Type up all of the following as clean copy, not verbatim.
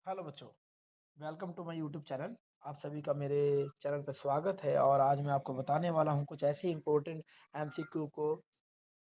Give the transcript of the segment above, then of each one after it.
Hello बच्चों, welcome to my YouTube channel. आप सभी का मेरे चैनल पर स्वागत है और आज मैं आपको बताने वाला हूं कुछ ऐसे इंपॉर्टेंट एमसीक्यू को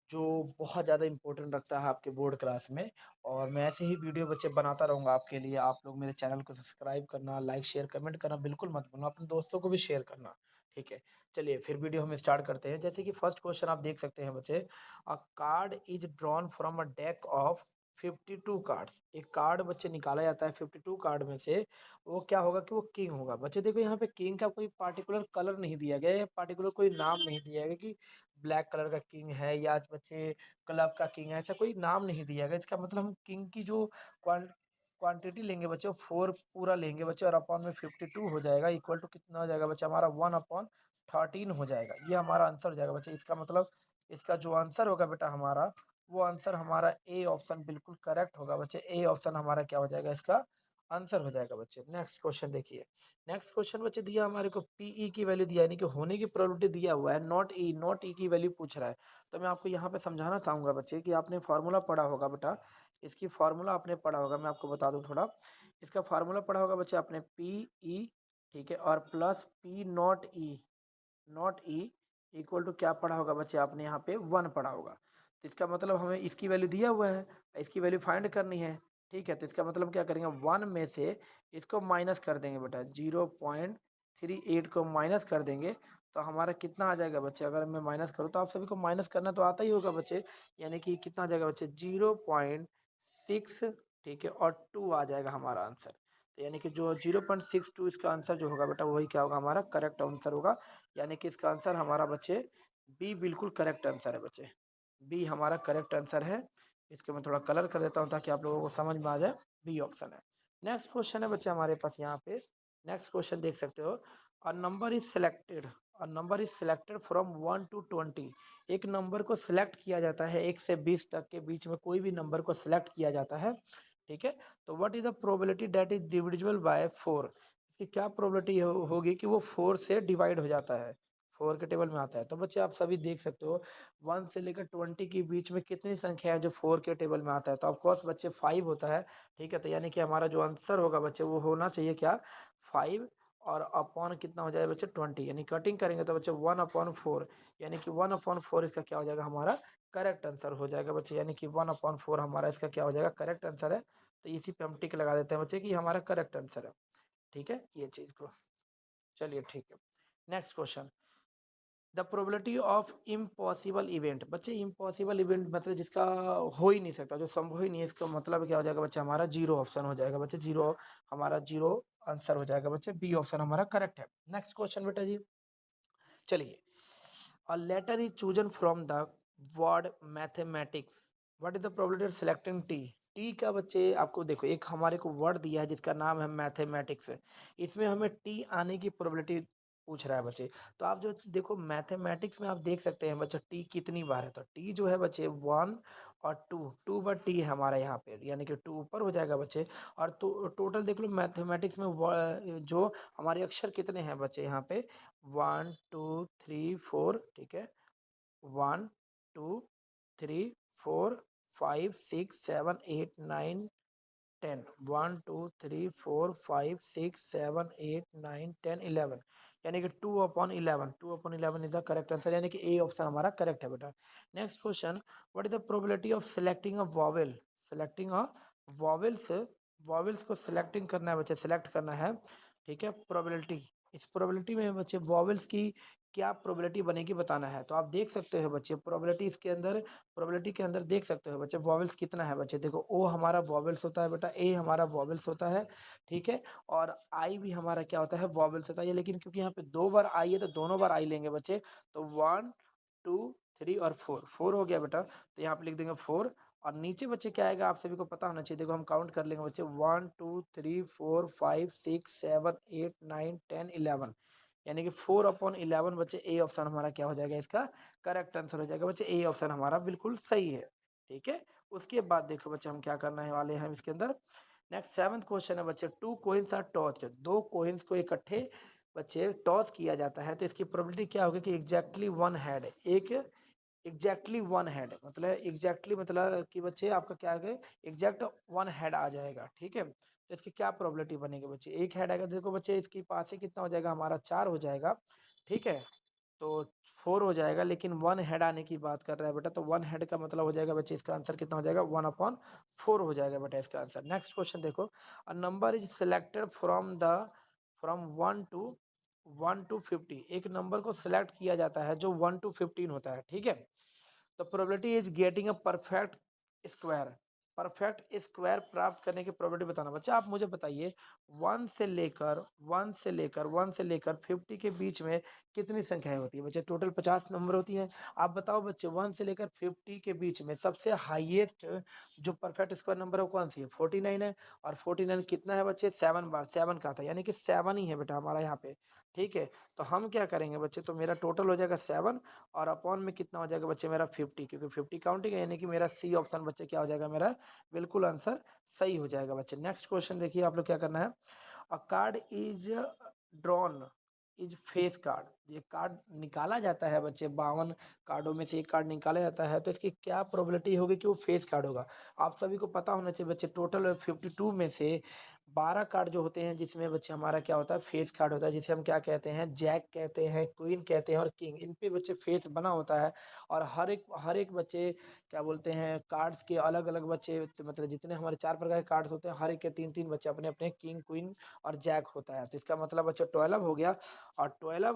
जो बहुत ज़्यादा इंपॉर्टेंट रखता है आपके बोर्ड क्लास में। और मैं ऐसे ही वीडियो बच्चे बनाता रहूँगा आपके लिए। आप लोग मेरे चैनल को सब्सक्राइब करना, लाइक शेयर कमेंट करना बिल्कुल मत भूलना, अपने दोस्तों को भी शेयर करना। ठीक है, चलिए फिर वीडियो हम स्टार्ट करते हैं। जैसे कि फर्स्ट क्वेश्चन आप देख सकते हैं बच्चे, अ card is drawn from a deck of 52 cards. एक कार्ड बच्चे निकाला जाता है 52 कार्ड में से। वो क्या होगा कि वो किंग होगा। बच्चे देखो यहाँ पे किंग का कोई पार्टिकुलर कलर नहीं दिया गया है, पार्टिकुलर कोई नाम नहीं दिया गया कि ब्लैक कलर का किंग है या बच्चे क्लब का किंग है, ऐसा कोई नाम नहीं दिया गया। इसका मतलब हम किंग की जो क्वांटिटी लेंगे बच्चे वो 4 पूरा लेंगे बच्चे, और अपॉन में 52 हो जाएगा, इक्वल टू कितना हो जाएगा बच्चे हमारा 1/13 हो जाएगा। ये हमारा आंसर हो जाएगा बच्चे। इसका मतलब इसका जो आंसर होगा बेटा हमारा, वो आंसर हमारा ए ऑप्शन बिल्कुल करेक्ट होगा बच्चे। ए ऑप्शन हमारा क्या हो जाएगा, इसका आंसर हो जाएगा बच्चे। नेक्स्ट क्वेश्चन देखिए। नेक्स्ट क्वेश्चन बच्चे दिया हमारे को पीई की वैल्यू दिया, यानी कि होने की प्रोबेबिलिटी दिया हुआ है, नॉट ई की वैल्यू पूछ रहा है। तो मैं आपको यहाँ पे समझाना चाहूँगा बच्चे कि आपने फार्मूला पढ़ा होगा बेटा। इसकी फार्मूला आपने पढ़ा होगा, मैं आपको बता दूँ थोड़ा। इसका फार्मूला पढ़ा होगा बच्चे आपने, पी ई, ठीक है, और plus P not E equal to क्या पढ़ा होगा बच्चे आपने यहाँ पे 1 पढ़ा होगा। तो इसका मतलब हमें इसकी वैल्यू दिया हुआ है, इसकी वैल्यू फाइंड करनी है। ठीक है, तो इसका मतलब क्या करेंगे, 1 में से इसको माइनस कर देंगे बेटा, 0.38 को माइनस कर देंगे तो हमारा कितना आ जाएगा बच्चे। अगर मैं माइनस करूँ तो आप सभी को माइनस करना तो आता ही होगा बच्चे, यानी कि कितना आ जाएगा बच्चे, 0.6, ठीक है, और 2 आ जाएगा हमारा आंसर। तो यानी कि जो 0.62 इसका आंसर जो होगा बेटा, वही क्या होगा, हमारा करेक्ट आंसर होगा। यानी कि इसका आंसर हमारा बच्चे बी बिल्कुल करेक्ट आंसर है बच्चे। बी हमारा करेक्ट आंसर है। इसको मैं थोड़ा कलर कर देता हूँ ताकि आप लोगों को समझ में आ जाए। बी ऑप्शन है। नेक्स्ट क्वेश्चन है बच्चे हमारे पास यहाँ पे। नेक्स्ट क्वेश्चन देख सकते हो, a number is selected, a number is selected from 1 to 20। एक नंबर को सिलेक्ट किया जाता है, 1 से 20 तक के बीच में कोई भी नंबर को सिलेक्ट किया जाता है। ठीक है, तो what is the probability that is divisible by 4। इसकी क्या प्रोबेबिलिटी होगी कि वो 4 से डिवाइड हो जाता है, 4 के टेबल में आता है। तो बच्चे आप सभी देख सकते हो 1 से लेकर 20 के बीच में कितनी संख्या है जो 4 के टेबल में आता है, तो ऑफकोर्स बच्चे 5 होता है। ठीक है, तो यानी कि हमारा जो आंसर होगा बच्चे वो होना चाहिए क्या, 5, और अपॉन कितना हो जाएगा बच्चे 20, यानी कटिंग करेंगे तो बच्चे 1/4, यानी कि 1/4 इसका क्या हो जाएगा, हमारा करेक्ट आंसर हो जाएगा बच्चे। यानी कि 1/4 हमारा इसका क्या हो जाएगा, करेक्ट आंसर है। तो इसी पे हम टिक लगा देते हैं बच्चे कि हमारा करेक्ट आंसर है। ठीक है, ये चीज को, चलिए ठीक है। Next question, the probability of impossible event. बच्चे इम्पॉसिबल इवेंट मतलब जिसका हो ही नहीं सकता, जो संभव ही नहीं है, इसका मतलब क्या हो जाएगा बच्चे, हमारा जीरो ऑप्शन हो जाएगा बच्चे। जीरो, हमारा जीरो आंसर हो जाएगा बच्चे। बी ऑप्शन हमारा करेक्ट है। नेक्स्ट क्वेश्चन बेटा जी, चलिए। A letter is chosen from the word mathematics, what is the probability of selecting T. T का बच्चे आपको देखो, एक हमारे को वर्ड दिया है जिसका नाम है मैथमेटिक्स। इसमें हमें टी आने की प्रोबेबिलिटी पूछ रहा है बच्चे। तो आप जो देखो मैथमेटिक्स में आप देख सकते हैं बच्चे टी कितनी बार है। तो टी जो है बच्चे 1 और 2, 2 बार टी है हमारा यहाँ पे, यानी कि 2 ऊपर हो जाएगा बच्चे। और तो टोटल देख लो मैथमेटिक्स में जो हमारे अक्षर कितने हैं बच्चे यहाँ पे, 1 2 3 4, ठीक है, 1 2 3 4 5 6 7 8 9 10, 1 2 3 4 5 6 7 8 9 10 11, यानी कि 2/11, 2/11 इज द करेक्ट आंसर, यानी कि ए ऑप्शन हमारा करेक्ट है बेटा। Next question, what is the probability of selecting a vowel, selecting a vowels. Vowels को सिलेक्टिंग करना है बच्चे, सिलेक्ट करना है। ठीक है, प्रोबेबिलिटी, इस प्रोबेबिलिटी में बच्चे वॉवेल्स की क्या प्रोबेबिलिटी बनेगी बताना है। तो आप देख सकते हो बच्चे प्रोबेबिलिटी इसके अंदर, प्रोबेबिलिटी के अंदर देख सकते हो बच्चे वॉवेल्स कितना है बच्चे। देखो ओ हमारा वॉवेल्स होता है बेटा, ए हमारा वॉवेल्स होता है, ठीक है, और आई भी हमारा क्या होता है, वॉवेल्स होता है। लेकिन क्योंकि यहाँ पे 2 बार आई है तो दोनों बार आई लेंगे बच्चे। तो 1 2 3 और 4, 4 हो गया बेटा, तो यहाँ पे लिख देंगे 4। और नीचे बच्चे क्या आएगा आप सभी को पता होना चाहिए, देखो हम काउंट कर लेंगे बच्चे, 1 2 3 4 5 6 7 8 9 10 11, यानी कि 4/11 बच्चे। ए ऑप्शन हमारा क्या हो जाएगा, इसका करेक्ट आंसर हो जाएगा बच्चे। ए ऑप्शन हमारा बिल्कुल सही है। ठीक है, उसके बाद देखो बच्चे हम क्या करने वाले हैं इसके अंदर। नेक्स्ट 7th क्वेश्चन है बच्चे, 2 कोइंस आर टॉस्ड, 2 कोइंस को इकट्ठे बच्चे टॉस किया जाता है तो इसकी प्रोबेबिलिटी क्या होगी कि एग्जैक्टली वन हेड, एक एग्जैक्टली वन हेड मतलब एग्जैक्टली मतलब कि बच्चे आपका क्या है, एग्जैक्ट वन हेड आ जाएगा। ठीक है, तो इसकी क्या प्रोबेबिलिटी बनेगी बच्चे, एक हेड आएगा, देखो बच्चे इसकी पास ही कितना हो जाएगा हमारा 4 हो जाएगा। ठीक है, तो 4 हो जाएगा, लेकिन वन हेड आने की बात कर रहा है बेटा, तो वन हेड का मतलब हो जाएगा बच्चे इसका आंसर कितना हो जाएगा, 1/4 हो जाएगा बेटा इसका आंसर। नेक्स्ट क्वेश्चन देखो, a number is selected from 1 to 50, एक नंबर को सिलेक्ट किया जाता है जो 1 to 15 होता है। ठीक है, the probability is getting a square perfect square प्राप्त करने की प्रोबेबिलिटी बताना। बच्चा आप मुझे बताइए, वन से लेकर 50 के बीच में कितनी संख्याएं होती है बच्चे, टोटल 50 नंबर होती हैं। आप बताओ बच्चे, 1 से लेकर 50 के बीच में सबसे हाईएस्ट जो परफेक्ट स्क्वायर नंबर है वो कौन सी है, 49 है। और 49 कितना है बच्चे, 7 बार, 7 का था, यानी कि 7 ही है बेटा हमारा यहाँ पे। ठीक है, तो हम क्या करेंगे बच्चे, तो मेरा टोटल हो जाएगा 7 और अपॉन में कितना हो जाएगा बच्चे मेरा 50, क्योंकि 50 काउंटिंग है, यानी कि मेरा सी ऑप्शन बच्चे क्या हो जाएगा, मेरा बिल्कुल आंसर सही हो जाएगा बच्चे। नेक्स्ट क्वेश्चन देखिए आप लोग क्या करना है, अ card is drawn is face card, ये कार्ड निकाला जाता है बच्चे, 52 कार्डों में से एक कार्ड निकाला जाता है, तो इसकी क्या प्रोबेबिलिटी होगी कि वो फेस कार्ड होगा। आप सभी को पता होना चाहिए बच्चे, टोटल 52 में से 12 कार्ड जो होते हैं जिसमें बच्चे हमारा क्या होता है, फेस कार्ड होता है, जिसे हम क्या कहते हैं, जैक कहते हैं, क्वीन कहते हैं और किंग, इन पे बच्चे फेस बना होता है। और हर एक बच्चे क्या बोलते हैं, कार्ड्स के अलग अलग बच्चे, मतलब जितने हमारे 4 प्रकार के कार्ड्स होते हैं, हर एक के 3-3 बच्चे अपने अपने किंग, क्वीन और जैक होता है। तो इसका मतलब बच्चा 12 हो गया, और 12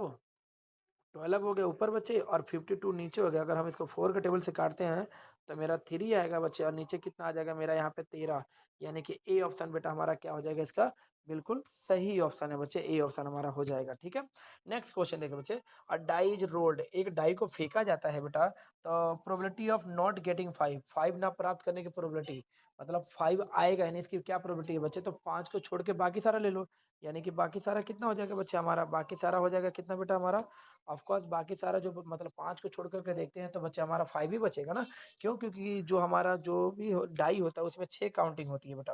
हो गए ऊपर बच्चे और 52 नीचे हो गया। अगर हम इसको 4 के टेबल से काटते हैं तो मेरा 3 आएगा बच्चे, और नीचे कितना आ जाएगा मेरा यहाँ पे 13, यानी कि ए ऑप्शन बेटा हमारा क्या हो जाएगा, इसका बिल्कुल सही ऑप्शन है बच्चे, ए ऑप्शन हमारा हो जाएगा। ठीक है, नेक्स्ट क्वेश्चन देखो बच्चे, अ डाई इज रोल्ड, एक डाई को फेंका जाता है बेटा, तो प्रोबेबिलिटी ऑफ नॉट गेटिंग 5 ना प्राप्त करने की प्रोबेबिलिटी, मतलब 5 आएगा यानी इसकी क्या प्रोबेबिलिटी है बच्चे, तो 5 को छोड़ के बाकी सारा ले लो, यानी कि बाकी सारा कितना हो जाएगा बच्चे हमारा, बाकी सारा हो जाएगा कितना बेटा हमारा, ऑफ कोर्स बाकी सारा जो मतलब 5 को छोड़ करके देखते हैं तो बच्चे हमारा 5 ही बचेगा ना। क्यों, क्योंकि जो हमारा जो भी डाई होता है उसमें 6 काउंटिंग होती है बेटा,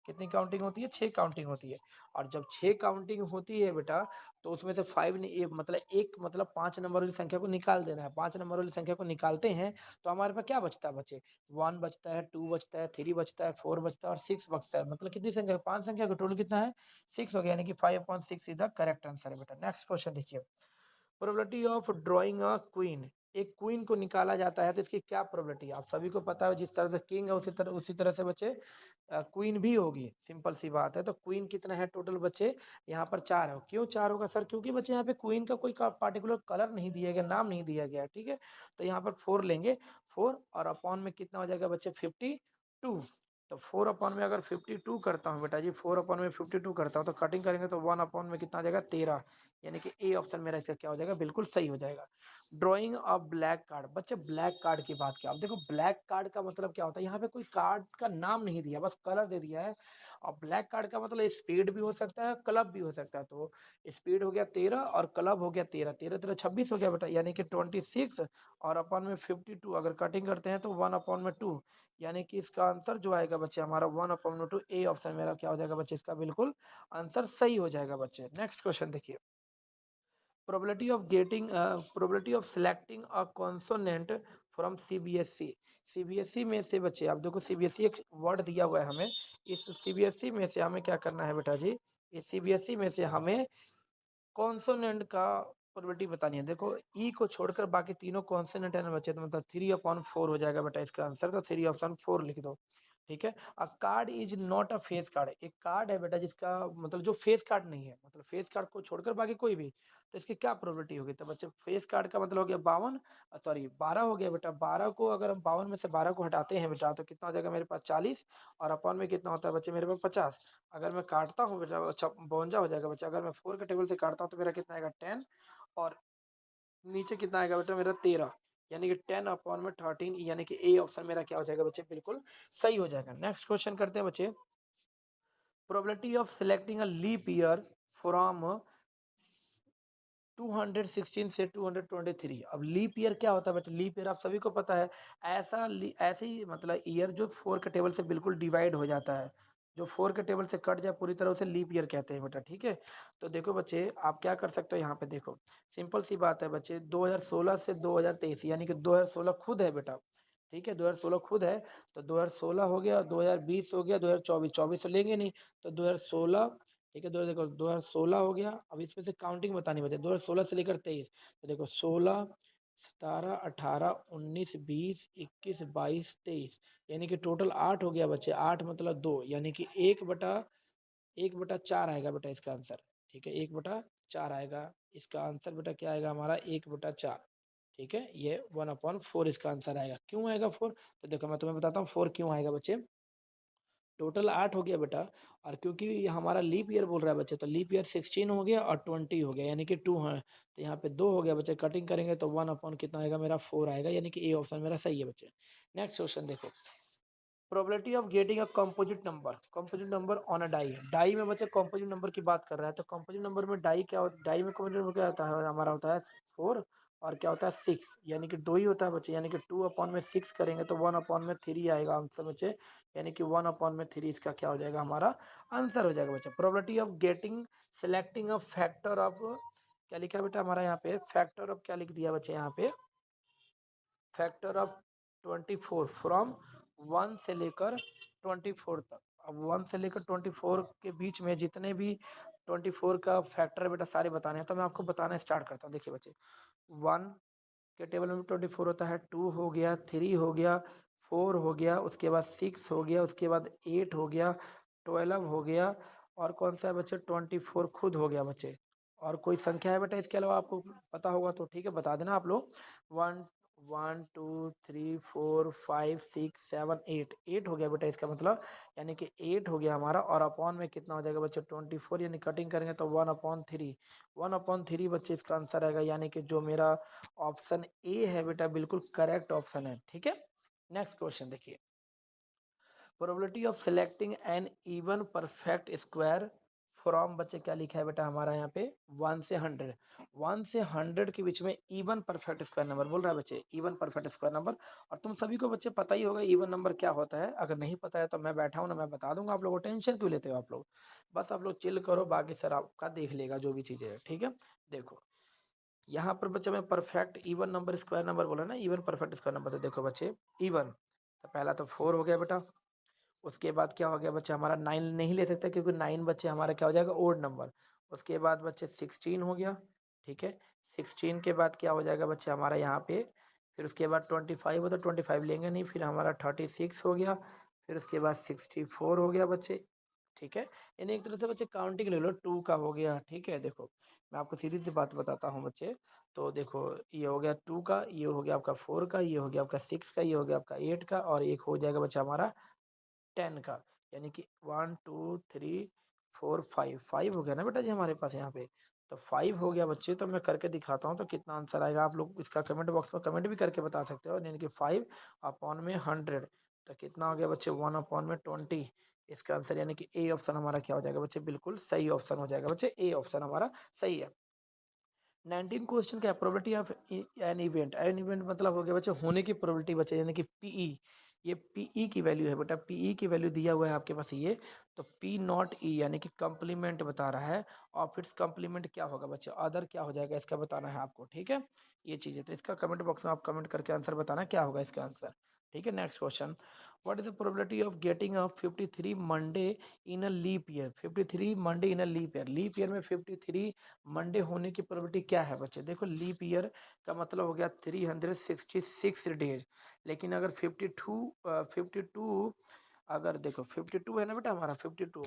कितनी काउंटिंग होती है, 6 काउंटिंग होती है। और जब 6 काउंटिंग होती है बेटा, तो उसमें से 5 नहीं, मतलब 5 नंबर वाली संख्या को निकाल देना है, 5 नंबर वाली संख्या को निकालते हैं तो हमारे पास क्या बचता है बच्चे, 1 बचता है, 2 बचता है, 3 बचता है, 4 बचता है और 6 बचता है। मतलब कितनी संख्या, 5 संख्या का टोटल कितना है, 6 हो गया, यानी कि 5/6 इज द करेक्ट आंसर है बेटा। नेक्स्ट क्वेश्चन देखिए, probability of drawing a queen, एक क्वीन को निकाला जाता है तो इसकी क्या प्रोबेबिलिटी, आप सभी को पता है जिस तरह से किंग है उसी तरह से बच्चे क्वीन भी होगी, सिंपल सी बात है। तो क्वीन कितना है टोटल बच्चे, यहाँ पर 4 है। क्यों 4 होगा सर, क्योंकि बच्चे यहाँ पे क्वीन का कोई पार्टिकुलर कलर नहीं दिया गया, नाम नहीं दिया गया। ठीक है, तो यहाँ पर 4 लेंगे, 4 और अपॉन में कितना हो जाएगा बच्चे 52, तो 4 अपॉन में अगर 52 करता हूँ बेटा जी, 4 अपॉन में 52 करता हूँ तो कटिंग करेंगे तो 1 अपॉन में कितना आ जाएगा 13, यानी कि ए ऑप्शन मेरा इसका क्या हो जाएगा, बिल्कुल सही हो जाएगा। ड्राइंग अ ब्लैक कार्ड, बच्चे ब्लैक कार्ड की बात किया, अब देखो ब्लैक कार्ड का मतलब क्या होता है, यहाँ पे कोई कार्ड का नाम नहीं दिया, बस कलर दे दिया है। और ब्लैक कार्ड का मतलब स्पीड भी हो सकता है, क्लब भी हो सकता है, तो स्पीड हो गया 13 और क्लब हो गया 13, 13 13 26 हो गया बेटा, यानी कि 26 और अपॉन में 52, अगर कटिंग करते हैं तो 1 अपॉन में 2, यानी कि इसका आंसर जो आएगा बच्चे हमारा 1/2, ए ऑप्शन मेरा क्या हो जाएगा बच्चे, इसका बिल्कुल आंसर सही हो जाएगा बच्चे। नेक्स्ट क्वेश्चन देखिए, probability of selecting a consonant from CBSE, CBSE में से बच्चे आप देखो, CBSE एक वर्ड दिया हुआ है हमें, इस CBSE में से हमें क्या करना है बेटा जी, इस CBSE में से हमें कॉन्सोनेंट का प्रोबेबिलिटी बतानी है। देखो ई को छोड़कर बाकी तीनों कॉन्सोनेंट है ना बच्चे, तो मतलब 3/4 हो जाएगा बेटा इसका आंसर, तो 3/4 लिख दो। ठीक है, अ card is not a face card, एक कार्ड है बेटा जिसका मतलब जो फेस कार्ड नहीं है, मतलब फेस कार्ड को छोड़कर बाकी कोई भी, तो इसकी क्या प्रोबेबिलिटी होगी, तो बच्चे फेस कार्ड का मतलब हो गया 52, सॉरी 12 हो गया बेटा, 12 को अगर हम 52 में से 12 को हटाते हैं बेटा तो कितना हो जाएगा मेरे पास 40, और अपॉन में कितना होता है बच्चे मेरे पास 50, अगर मैं काटता हूँ बेटा, अच्छा 52 हो जाएगा बच्चा, अगर मैं 4 के टेबल से काटता हूँ तो मेरा कितना आएगा 10, और नीचे कितना आएगा बेटा मेरा 13, यानी कि 10/13, यानी कि ए ऑप्शन मेरा क्या हो जाएगा बच्चे, बिल्कुल सही हो जाएगा। नेक्स्ट क्वेश्चन करते हैं बच्चे, probability of selecting a leap year from 216 से 223, अब लीप ईयर क्या होता है बेटा, लीप ईयर आप सभी को पता है, ऐसे ही मतलब ईयर जो 4 के टेबल से बिल्कुल डिवाइड हो जाता है, जो 4 के टेबल से कट जाए पूरी तरह उसे लीप ईयर कहते हैं बेटा, ठीक है। तो देखो बच्चे आप क्या कर सकते हो यहाँ पे, देखो सिंपल सी बात है बच्चे, 2016 से 2023 यानी कि 2016 खुद है बेटा, ठीक है, 2016 खुद है। तो 2016 हो गया, 2020 हो गया, 2024, 24 तो लेंगे नहीं, तो 2016, ठीक है, देखो 2016 हो गया। अब इसमें से काउंटिंग बतानी बचे, 2016 से लेकर 23, तो देखो 16, 17, 18, 19, 20, 21, 22, 23, यानी कि टोटल 8 हो गया बच्चे, 8 मतलब 2, यानी कि 1/4 आएगा बेटा इसका आंसर, ठीक है, 1/4 आएगा इसका आंसर बेटा, क्या आएगा हमारा 1/4, ठीक है, ये 1/4 इसका आंसर आएगा। क्यों आएगा 4, तो देखो मैं तुम्हें बताता हूँ 4 क्यों आएगा बच्चे। टोटल 8 हो गया बेटा, और क्योंकि हमारा लीप ईयर बोल रहा है बच्चे, तो लीप ईयर 16 हो गया और 20 हो गया, यानी कि 2 है, तो यहाँ पे 2 हो गया बच्चे, कटिंग करेंगे तो 1 कितना आएगा मेरा 4 आएगा, यानी कि ए ऑप्शन मेरा सही है बच्चे। नेक्स्ट क्वेश्चन देखो, probability of getting a composite number on a die. Die में बच्चे कंपोजिट नंबर की बात कर रहा है, तो कंपोजिट नंबर में डाई क्या होता है, डाई में कंपोजिट नंबर क्या होता है हमारा, होता है 4, और क्या होता है 6, यानी कि 2 ही होता है बच्चे, यानी कि 2/6 करेंगे तो 1/3 आएगा आंसर बच्चे, यानी कि 1/3 इसका क्या हो जाएगा हमारा आंसर हो जाएगा बच्चे। Probability of getting selecting a factor of, क्या लिखा है बेटा हमारा यहाँ पे, फैक्टर ऑफ क्या लिख दिया बच्चे यहाँ पे, फैक्टर ऑफ 24 फ्रॉम 1 से लेकर 24 तक। अब 1 से लेकर 24 के बीच में जितने भी 24 का फैक्टर बेटा सारे बताने हैं, तो मैं आपको बताना स्टार्ट करता हूँ। देखिए बच्चे 1 के टेबल में 24 होता है, 2 हो गया, 3 हो गया, 4 हो गया, उसके बाद 6 हो गया, उसके बाद 8 हो गया, 12 हो गया, और कौन सा है बच्चे 24 खुद हो गया बच्चे। और कोई संख्या है बेटा इसके अलावा आपको पता होगा तो ठीक है बता देना आप लोग। 1 1 2 3 4 5 6 7 8, 8 हो गया बेटा इसका मतलब, यानी कि 8 हो गया हमारा, और अपॉन में कितना हो जाएगा बच्चे 24, यानी कटिंग करेंगे तो 1/3, 1/3 बच्चे इसका आंसर आएगा, यानी कि जो मेरा ऑप्शन ए है बेटा बिल्कुल करेक्ट ऑप्शन है, ठीक है। नेक्स्ट क्वेश्चन देखिए, probability of selecting an even perfect square from, बच्चे क्या लिखा है बेटा हमारा यहाँ पे 1 से 100, 1 से 100 के बीच में इवन परफेक्ट स्क्वायर नंबर बोल रहा है बच्चे, इवन परफेक्ट स्क्वायर नंबर। और तुम सभी को बच्चे पता ही होगा इवन नंबर क्या होता है, अगर नहीं पता है तो मैं बैठा हूँ ना, मैं बता दूंगा, आप लोगों को टेंशन क्यों लेते हो आप लोग, बस आप लोग चिल करो, बाकी सर आपका देख लेगा जो भी चीजें है, ठीक है। देखो यहाँ पर बच्चे मैं perfect even number square number बोला ना, इवन परफेक्ट स्क्वायर नंबर, तो देखो बच्चे इवन, तो पहला तो 4 हो गया बेटा, उसके बाद क्या हो गया बच्चे हमारा 9 नहीं ले सकते क्योंकि 9 बच्चे हमारा क्या हो जाएगा ओड नंबर। उसके बाद बच्चे 16 हो गया, ठीक है, 16 के बाद क्या हो जाएगा बच्चे हमारा यहाँ पे, फिर उसके बाद 25 हो, तो 25 लेंगे नहीं, फिर हमारा 36 हो गया, फिर उसके बाद 64 हो गया बच्चे, ठीक है। यानी एक तरह से बच्चे काउंटिंग ले लो, 2 का हो गया, ठीक है। देखो मैं आपको सीधी सी बात बताता हूँ बच्चे, तो देखो ये हो गया 2 का, ये हो गया आपका 4 का, ये हो गया आपका 6 का, ये हो गया आपका 8 का, और एक हो जाएगा बच्चा हमारा 10 का, यानी कि 1 2 3 4 5 हो गया ना बेटा जी हमारे पास यहाँ पे, तो 5 हो गया बच्चे। तो मैं करके दिखाता हूँ तो कितना आंसर आएगा, आप लोग इसका कमेंट बॉक्स में कमेंट भी करके बता सकते हो, यानी कि 5/100, तो कितना हो गया बच्चे 1/20, इसका आंसर यानी कि ए ऑप्शन हमारा क्या हो जाएगा बच्चे, बिल्कुल सही ऑप्शन हो जाएगा बच्चे, ए ऑप्शन हमारा सही है। 19 क्वेश्चन क्या है, probability of an event, an event मतलब हो गया बच्चे होने की प्रोबेबिलिटी बच्चे, यानी कि पीई, ये पीई की वैल्यू है बेटा, पीई की वैल्यू दिया हुआ है आपके पास ये, तो पी नॉट ई यानी कि कंप्लीमेंट बता रहा है, और फिर कंप्लीमेंट क्या होगा बच्चे, अदर क्या हो जाएगा इसका बताना है आपको, ठीक है। ये चीज़ है, तो इसका कमेंट बॉक्स में आप कमेंट करके आंसर बताना क्या होगा इसका आंसर, ठीक है। Next question, what is the probability of getting a 53 Monday in a leap year, 53 Monday in a leap year में 53 मंडे होने की प्रोबेबिलिटी क्या है बच्चे। देखो लीप ईयर का मतलब हो गया 366 डेज, लेकिन अगर 52 अगर देखो 52 है ना बेटा हमारा 52,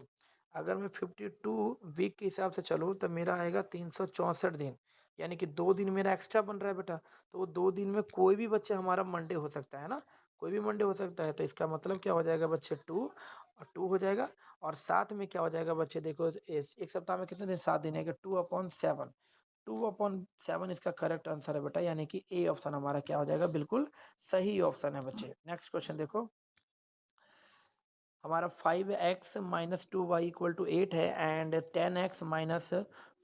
अगर मैं 52 वीक के हिसाब से चलूँ तो मेरा आएगा 364 दिन, यानी कि 2 दिन मेरा एक्स्ट्रा बन रहा है बेटा, तो वो 2 दिन में कोई भी बच्चे हमारा मंडे हो सकता है ना, कोई भी मंडे हो सकता है, तो इसका मतलब क्या हो जाएगा बच्चे 2 हो जाएगा, और साथ में क्या हो जाएगा बच्चे, देखो एक सप्ताह में कितने दिन, 7 दिन है कि 2/7, 2/7 इसका करेक्ट आंसर है बेटा, यानी कि ए ऑप्शन हमारा क्या हो जाएगा बिल्कुल सही ऑप्शन है बच्चे। नेक्स्ट क्वेश्चन देखो, हमारा 5x minus 2y equal to 8 है and 10x minus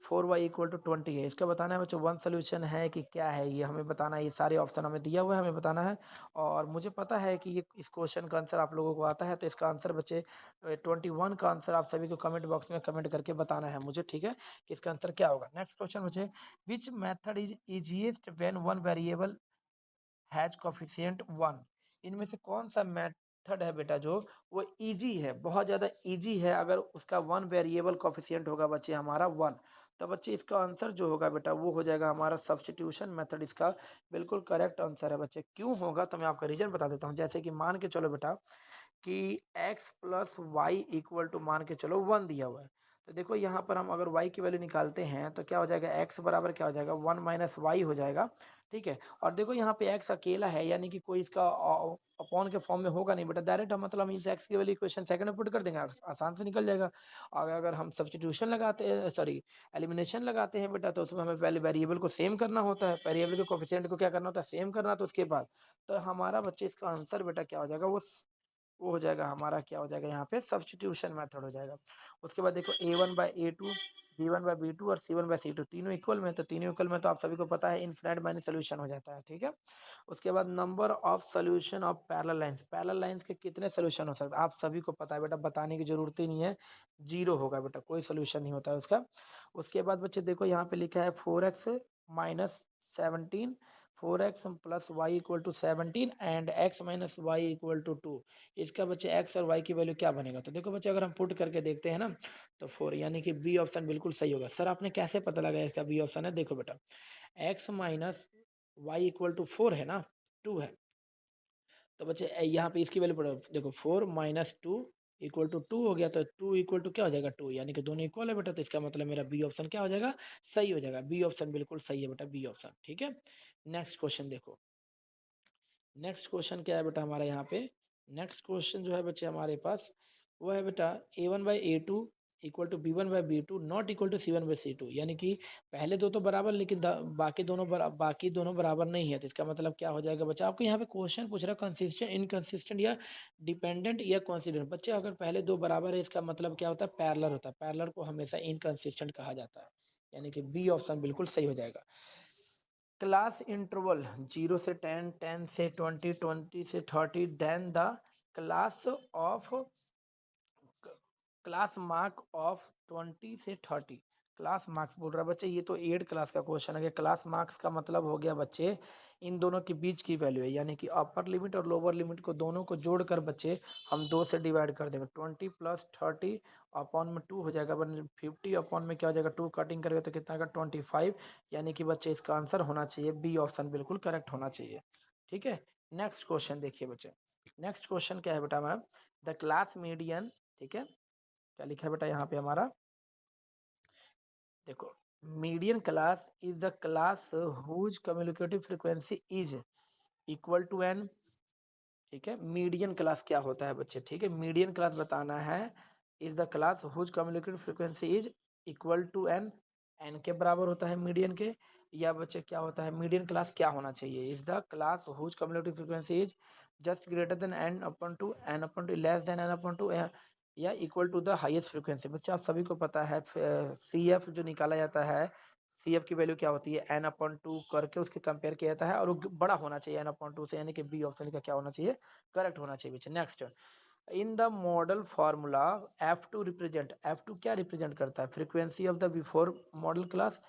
4y equal to 20 है। इसका बताना है बच्चों वन सोल्यूशन है कि क्या है, ये हमें बताना है। ये सारे ऑप्शन हमें दिया हुआ है, हमें बताना है। और मुझे पता है कि ये इस क्वेश्चन का आंसर आप लोगों को आता है, तो इसका आंसर बच्चे 21 का आंसर आप सभी को कमेंट बॉक्स में कमेंट करके बताना है मुझे, ठीक है, कि इसका आंसर क्या होगा। नेक्स्ट क्वेश्चन बच्चे, which method is easiest when one variable has coefficient 1। इनमें से कौन सा मेथड है बेटा जो वो इजी है, बहुत ज़्यादा इजी है, अगर उसका वन वेरिएबल कोफिशिएंट होगा बच्चे हमारा 1, तो बच्चे इसका आंसर जो होगा बेटा वो हो जाएगा हमारा सब्स्टिट्यूशन मेथड। इसका बिल्कुल करेक्ट आंसर है बच्चे। क्यों होगा तो मैं आपका रीजन बता देता हूँ। जैसे कि मान के चलो बेटा कि x plus Y equal to मान के चलो 1 दिया हुआ है, तो देखो यहाँ पर हम अगर y की वैल्यू निकालते हैं तो क्या हो जाएगा, x बराबर क्या हो जाएगा 1 माइनस वाई हो जाएगा, ठीक है। और देखो यहाँ पे x अकेला है, यानी कि कोई इसका अपॉन के फॉर्म में होगा नहीं बेटा, डायरेक्ट हम मतलब इस x की वैल्यू इक्वेशन सेकंड में पुट कर देंगे, आसान से निकल जाएगा। अगर हम सब्स्टिट्यूशन लगाते हैं, सॉरी एलिमिनेशन लगाते हैं बेटा, तो उसमें हमें पहले वेरिएबल को सेम करना होता है, वेरिएबल के कोफिशिएंट को क्या करना होता है, सेम करना, तो उसके बाद तो हमारा बच्चे इसका आंसर बेटा क्या हो जाएगा, वो हो जाएगा हमारा क्या हो जाएगा यहाँ पे सब्स्टिट्यूशन मेथड हो जाएगा। उसके बाद देखो a1/a2 b1/b2 और c1/c2 तीनों इक्वल में, तो तीनों इक्वल में तो आप सभी को पता है इनफिनिट माइनस सोल्यूशन हो जाता है, ठीक है। उसके बाद number of solution of parallel lines, parallel lines के कितने सोल्यूशन हो सकते हैं आप सभी को पता है बेटा, बताने की जरूरत ही नहीं है, 0 होगा बेटा, कोई सोल्यूशन नहीं होता है उसका। उसके बाद बच्चे देखो यहाँ पे लिखा है 4x minus 17, 4x plus Y equal to 17 and x minus Y equal to 2। इसका बच्चे x और y की वैल्यू क्या बनेगा, तो देखो बच्चे अगर हम पुट करके देखते हैं ना, तो 4 यानी कि बी ऑप्शन बिल्कुल सही होगा। सर आपने कैसे पता लगाया इसका बी ऑप्शन है, देखो बेटा x minus Y equal to 4 है ना, 2 है, तो बच्चे यहाँ पे इसकी वैल्यू पढ़ो, देखो 4 माइनस 2 इक्वल टू 2 हो गया, तो 2 इक्वल टू क्या हो जाएगा 2, यानी कि दोनों इक्वल है बेटा, तो इसका मतलब मेरा बी ऑप्शन क्या हो जाएगा, सही हो जाएगा। बी ऑप्शन बिल्कुल सही है बेटा, बी ऑप्शन, ठीक है। नेक्स्ट क्वेश्चन देखो, नेक्स्ट क्वेश्चन क्या है बेटा हमारा यहाँ पे, नेक्स्ट क्वेश्चन जो है बच्चे हमारे पास वो है बेटा a1/a2 equal to b1/b2 not equal to c1/c2, यानी कि पहले दो तो बराबर, लेकिन बाकी दोनों बराबर नहीं है, तो इसका मतलब क्या हो जाएगा बच्चा, आपको यहाँ पे क्वेश्चन पूछ रहा है कंसिस्टेंट, इनकंसिस्टेंट या डिपेंडेंट या कॉन्सिडेंट। बच्चे अगर पहले दो बराबर है, इसका मतलब क्या होता है, पैरेलल होता है, पैरेलल को हमेशा इनकंसिस्टेंट कहा जाता है, यानी कि बी ऑप्शन बिल्कुल सही हो जाएगा। क्लास इंटरवल 0 से 10, 10 से 20, 20 से 30, then the class of class mark of 20 से 30, क्लास मार्क्स बोल रहा है बच्चे, ये तो 8 क्लास का क्वेश्चन है। क्लास मार्क्स का मतलब हो गया बच्चे इन दोनों के बीच की वैल्यू है, यानी कि अपर लिमिट और लोअर लिमिट को दोनों को जोड़कर बच्चे हम 2 से डिवाइड कर देंगे, 20 प्लस 30 अपॉन में 2 हो जाएगा, बन 50 अपॉन में क्या हो जाएगा 2 कटिंग करेगा तो कितना का 25, यानी कि बच्चे इसका आंसर होना चाहिए बी ऑप्शन बिल्कुल करेक्ट होना चाहिए, ठीक है। नेक्स्ट क्वेश्चन देखिए बच्चे, नेक्स्ट क्वेश्चन क्या है बेटा हमारा, द क्लास मीडियन, ठीक है, क्या लिखा है बेटा यहाँ पे हमारा, देखो median class is the class whose communicative frequency is equal to N, ठीक है। मीडियन क्लास क्या होता है बच्चे, ठीक है, मीडियन क्लास बताना है, is the class whose communicative frequency is equal to N, N के बराबर होता है मीडियन के, या बच्चे क्या होता है मीडियन क्लास क्या होना चाहिए, is the class whose communicative frequency is just greater than n upon two, n upon two less than n upon two, या equal to the highest frequency. बच्चे आप सभी को पता है सी एफ जो निकाला जाता है, सी एफ की वैल्यू क्या होती है एन अपॉन टू करके उसके कंपेयर किया जाता है, और वो बड़ा होना चाहिए एन अपॉन टू से, यानी कि बी ऑप्शन का क्या होना चाहिए, करेक्ट होना चाहिए। Next, in the model formula F2 represent, F2 क्या रिप्रेजेंट करता है, frequency of the before model class,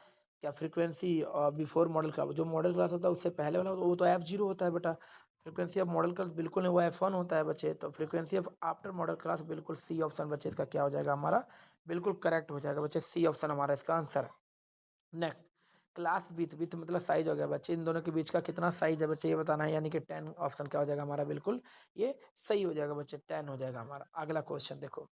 क्या फ्रीक्वेंसी बिफोर मॉडल क्लास, जो मॉडल क्लास होता है उससे पहले वाला वो तो F0 होता है बेटा, फ्रीक्वेंसी ऑफ मॉडल क्लास बिल्कुल नहीं, वो F1 होता है बच्चे, तो frequency of after model class बिल्कुल सी ऑप्शन बच्चे इसका क्या हो जाएगा हमारा, बिल्कुल करेक्ट हो जाएगा बच्चे, सी ऑप्शन हमारा इसका आंसर है। नेक्स्ट, क्लास विथ, विथ मतलब साइज हो गया बच्चे, इन दोनों के बीच का कितना साइज है बच्चे ये बताना है, यानी कि 10 ऑप्शन क्या हो जाएगा हमारा, बिल्कुल ये सही हो जाएगा बच्चे, 10 हो जाएगा हमारा। अगला क्वेश्चन देखो,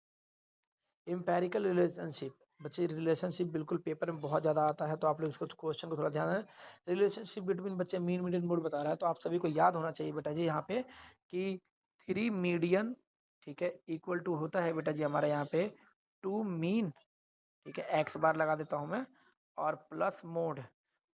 इम्पेरिकल रिलेशनशिप, बच्चे रिलेशनशिप बिल्कुल पेपर में बहुत ज़्यादा आता है, तो आप लोग इसको क्वेश्चन को थोड़ा ध्यान दें। रिलेशनशिप बिटवीन बच्चे मीन मीडियन मोड बता रहा है, तो आप सभी को याद होना चाहिए बेटा जी यहाँ पे कि 3 मीडियन, ठीक है, इक्वल टू होता है बेटा जी हमारा यहाँ पे 2 मीन, ठीक है, एक्स बार लगा देता हूँ मैं, और प्लस मोड,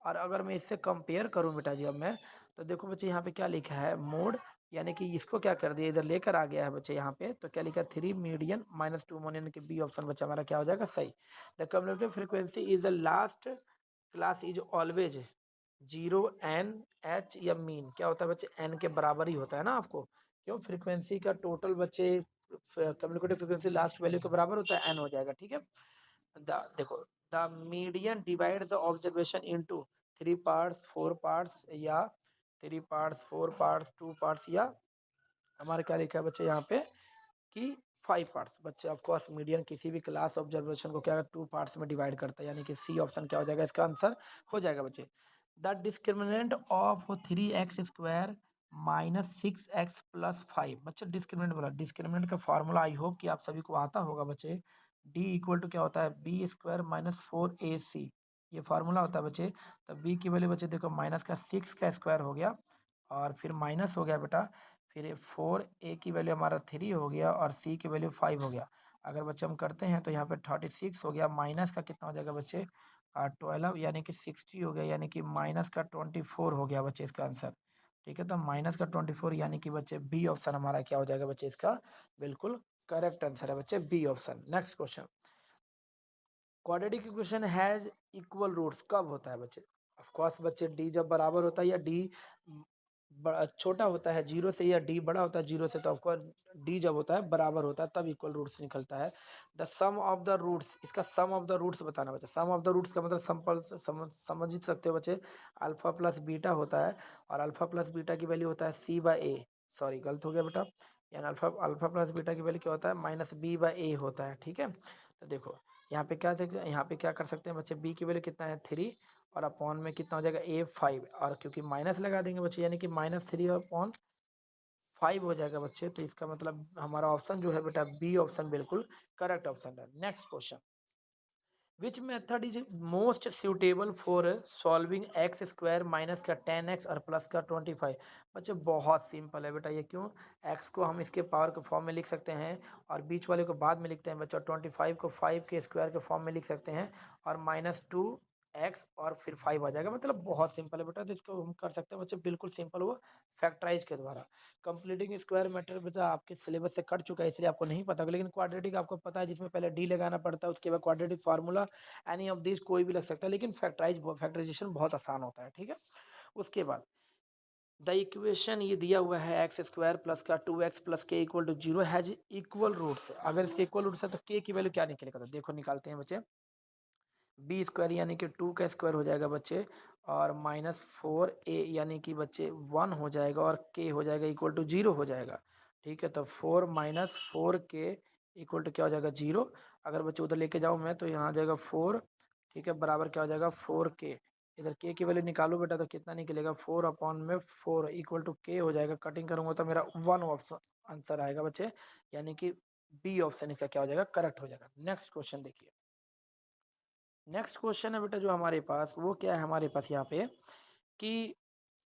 और अगर मैं इससे कंपेयर करूँ बेटा जी अब मैं, तो देखो बच्चे यहाँ पे क्या लिखा है मोड यानी कि इसको क्या कर दिया, इधर लेकर आ गया है बच्चे यहाँ पे, तो क्या लिखा 3 मीडियन माइनस 2 मोनियन के बी ऑप्शन बच्चा हमारा क्या हो जाएगा सही। The cumulative frequency is the last class is always 0 N H या मीन क्या होता है बच्चे एन के बराबर ही होता है ना आपको, क्यों फ्रीक्वेंसी का टोटल बच्चे कम्युनिकेटिव फ्रीक्वेंसी लास्ट वैल्यू के बराबर होता है एन हो जाएगा, ठीक है। देखो the median divide the observation into 3 parts 4 parts या 3 पार्ट्स 4 पार्ट्स 2 पार्ट्स या हमारे क्या लिखा है बच्चे यहाँ पे कि 5 पार्ट्स। बच्चे ऑफ कोर्स मीडियन किसी भी क्लास ऑब्जर्वेशन को क्या 2 पार्ट्स में डिवाइड करता है, यानी कि सी ऑप्शन क्या हो जाएगा इसका आंसर हो जाएगा बच्चे। The discriminant of 3x² minus 6x plus 5। बच्चे डिस्क्रिमिनेंट बोला, डिस्क्रिमिनेंट का फॉर्मूला आई होप कि आप सभी को आता होगा बच्चे, डी इक्वल टू क्या होता है b² माइनस 4ac, ये फार्मूला होता है बच्चे। तो b की वैल्यू बच्चे देखो माइनस का 6 का स्क्वायर हो गया और फिर माइनस हो गया बेटा, फिर 4a की वैल्यू हमारा 3 हो गया और c की वैल्यू 5 हो गया। अगर बच्चे हम करते हैं तो यहाँ पे 36 हो गया, माइनस का कितना हो जाएगा बच्चे 12 यानी कि 60 हो गया, यानी कि माइनस का 24 हो गया बच्चे इसका आंसर, ठीक है। तो माइनस का 24 यानी कि बच्चे बी ऑप्शन हमारा क्या हो जाएगा बच्चे इसका बिल्कुल करेक्ट आंसर है बच्चे B option. Next question, quadratic equation has equal roots कब होता है बच्चे, ऑफ कोर्स बच्चे डी जब बराबर होता है या डी छोटा होता है जीरो से या डी बड़ा होता है जीरो से, तो ऑफकोर्स डी जब होता है बराबर होता है तब इक्वल रूट्स निकलता है। The sum of the roots, इसका सम ऑफ द रूट्स बताना बच्चे, सम ऑफ द रूट्स का मतलब सिंपल समझ ही सकते हो बच्चे, अल्फा प्लस बीटा होता है और अल्फा प्लस बीटा की वैल्यू होता है सी बाई ए, सॉरी गलत हो गया बेटा, यानी अल्फा अल्फा प्लस बीटा की वैल्यू क्या होता है माइनस बी बाई ए होता है, ठीक है। तो देखो यहाँ पे क्या कर सकते हैं बच्चे, बी की वैल्यू कितना है 3 और अपॉन में कितना हो जाएगा a5, और क्योंकि माइनस लगा देंगे बच्चे यानी कि -3 अपॉन 5 हो जाएगा बच्चे, तो इसका मतलब हमारा ऑप्शन जो है बेटा बी ऑप्शन बिल्कुल करेक्ट ऑप्शन है। Next question, which method is most suitable for solving x² minus का 10x और प्लस का 25। बच्चे बहुत सिंपल है बेटा ये, क्यों x को हम इसके पावर के फॉर्म में लिख सकते हैं और बीच वाले को बाद में लिखते हैं बच्चा, 25 को 5 के स्क्वायर के फॉर्म में लिख सकते हैं और -2x और फिर 5 आ जाएगा, मतलब बहुत सिंपल है बेटा। तो इसको हम कर सकते हैं बच्चे बिल्कुल सिंपल, वो फैक्टराइज के द्वारा। कंप्लीटिंग स्क्वायर मेथड बेटा आपके सिलेबस से कट चुका है इसलिए आपको नहीं पता होगा, लेकिन क्वाड्रेटिक आपको पता है जिसमें पहले डी लगाना पड़ता है उसके बाद quadratic formula, any of this कोई भी लग सकता है, लेकिन फैक्टराइजेशन बहुत आसान होता है, ठीक है। उसके बाद द इक्वेशन ये दिया हुआ है x² प्लस का 2x plus K equal to 0 has equal roots, अगर इसके इक्वल रूट्स है तो k की वैल्यू क्या निकलेगा, तो देखो निकालते हैं बच्चे, b² यानी कि 2 का स्क्वायर हो जाएगा बच्चे और -4a यानी कि बच्चे 1 हो जाएगा और k हो जाएगा इक्वल टू 0 हो जाएगा, ठीक है। तो 4 माइनस 4k इक्वल टू क्या हो जाएगा 0, अगर बच्चे उधर लेके जाऊँ मैं तो यहाँ आ जाएगा 4, ठीक है, बराबर क्या हो जाएगा 4k, इधर k की वैल्यू निकालो बेटा तो कितना निकलेगा 4 अपॉन में 4 इक्वल टू k हो जाएगा, कटिंग करूँगा तो मेरा 1 ऑप्शन आंसर आएगा बच्चे, यानी कि बी ऑप्शन इसका क्या हो जाएगा करेक्ट हो जाएगा। नेक्स्ट क्वेश्चन देखिए, नेक्स्ट क्वेश्चन है बेटा जो हमारे पास वो क्या है, हमारे पास यहाँ पे कि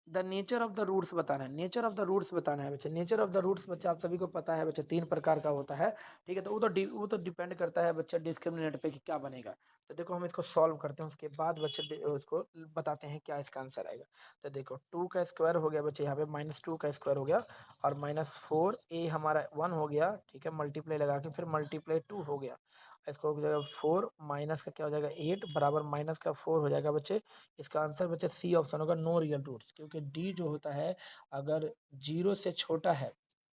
the nature of the roots बताना है, नेचर ऑफ द रूट्स बताना है बच्चे। नेचर ऑफ द रूट्स बच्चे आप सभी को पता है बच्चे 3 प्रकार का होता है, ठीक है। तो वो तो डिपेंड करता है बच्चा डिस्क्रिमिनेंट पे कि क्या बनेगा। तो देखो हम इसको सॉल्व करते हैं उसके बाद बच्चे उसको बताते हैं क्या इसका आंसर आएगा। तो देखो 2 का स्क्वायर हो गया बच्चे यहाँ पे, -2 का स्क्वायर हो गया और -4a हमारा 1 हो गया, ठीक है, मल्टीप्लाई लगा के फिर मल्टीप्लाई 2 हो गया, इसको हो जाएगा 4 माइनस का क्या हो जाएगा 8 बराबर माइनस का 4 हो जाएगा बच्चे। इसका आंसर बच्चे सी ऑप्शन होगा नो रियल रूट्स, क्योंकि डी जो होता है अगर जीरो से छोटा है,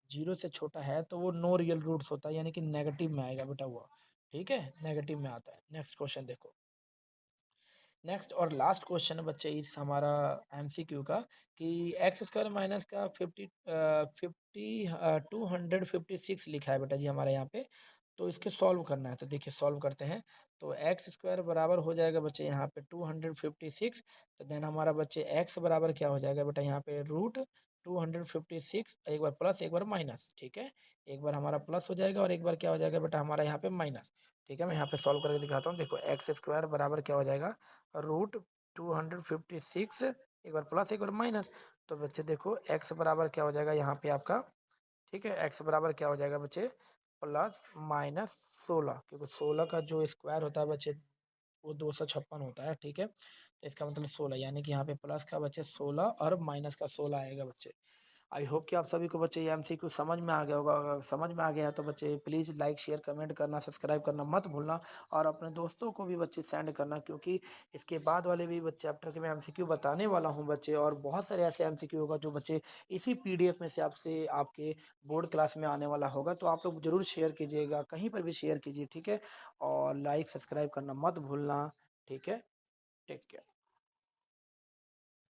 जीरो से छोटा है तो वो नो रियल रूट्स होता है, यानी कि नेगेटिव में आएगा बेटा वो, ठीक है, नेगेटिव में आता है। नेक्स्ट क्वेश्चन देखो, नेक्स्ट और लास्ट क्वेश्चन है बच्चे इस हमारा एमसीक्यू का कि x² माइनस का 256 लिखा है बेटा जी हमारे यहाँ पे, तो इसके सॉल्व करना है। तो देखिए सॉल्व करते हैं, तो x² बराबर हो जाएगा बच्चे यहाँ पे 256, तो देन हमारा बच्चे x बराबर क्या हो जाएगा बेटा यहाँ पे √256, एक बार प्लस एक बार माइनस, ठीक है, एक बार हमारा प्लस हो जाएगा और एक बार क्या हो जाएगा बेटा हमारा यहाँ पे माइनस, ठीक है। मैं यहाँ पे सॉल्व करके दिखाता हूँ, देखो x² बराबर क्या हो जाएगा √256, एक बार प्लस एक बार माइनस, तो बच्चे देखो x बराबर क्या हो जाएगा यहाँ पे आपका, ठीक है, x बराबर क्या हो जाएगा बच्चे +-16, क्योंकि 16 का जो स्क्वायर होता है बच्चे वो 256 होता है, ठीक है। तो इसका मतलब 16 यानी कि यहाँ पे प्लस का बच्चे 16 और माइनस का 16 आएगा बच्चे। आई होप कि आप सभी को बच्चे ये एमसीक्यू समझ में आ गया होगा। अगर समझ में आ गया है तो बच्चे प्लीज़ लाइक शेयर कमेंट करना सब्सक्राइब करना मत भूलना, और अपने दोस्तों को भी बच्चे सेंड करना, क्योंकि इसके बाद वाले भी बच्चे चैप्टर के मैं एमसीक्यू बताने वाला हूँ बच्चे, और बहुत सारे ऐसे एमसीक्यू होगा जो बच्चे इसी पीडीएफ में से आपसे आपके बोर्ड क्लास में आने वाला होगा। तो आप लोग ज़रूर शेयर कीजिएगा, कहीं पर भी शेयर कीजिए, ठीक है। और लाइक सब्सक्राइब करना मत भूलना, ठीक है। Take care.